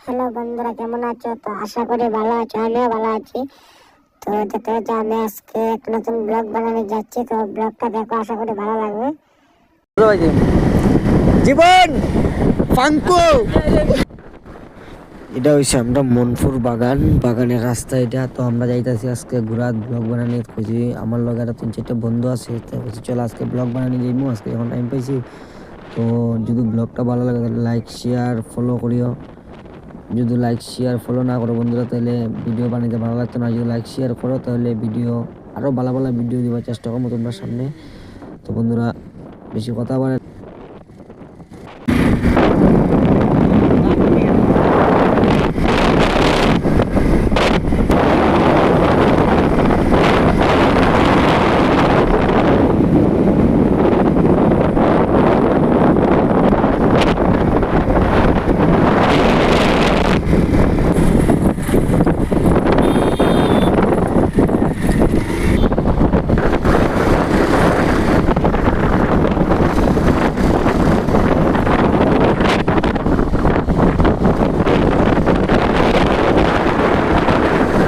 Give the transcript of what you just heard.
Hello বন্ধুরা, কেমন আছো? তো আশা করি ভালো আছো, আমিও ভালো আছি। তো যেতে যেতে আমি আজকে একটা নতুন ব্লগ বানাতে যাচ্ছি। তো ব্লগটা দেখো, আশা করি ভালো লাগবে। জীবন ফাঙ্কু এটা হইছে আমরা মনপুর বাগানের রাস্তা এটা। তো আমরা যাইতাছি আজকে ঘুরাত ব্লগ বানানি খুঁজি। আমার লগে আরো 3-4টা বন্ধু আছে, তো বলছি চল আজকে ব্লগ বানানি যাইমু। আজকে যখন টাইম পাইছি, তো যদি ব্লগটা ভালো লাগে তাহলে লাইক শেয়ার ফলো করিও। যদি লাইক শেয়ার ফলো না করো বন্ধুরা, তাহলে ভিডিও বানাইতে ভালো লাগতো না। যদি লাইক শেয়ার করো তাহলে ভিডিও আরো ভালো ভালো ভিডিও দিবার চেষ্টা করবো তোমরা সামনে। তো বন্ধুরা, বেশি কথা বলে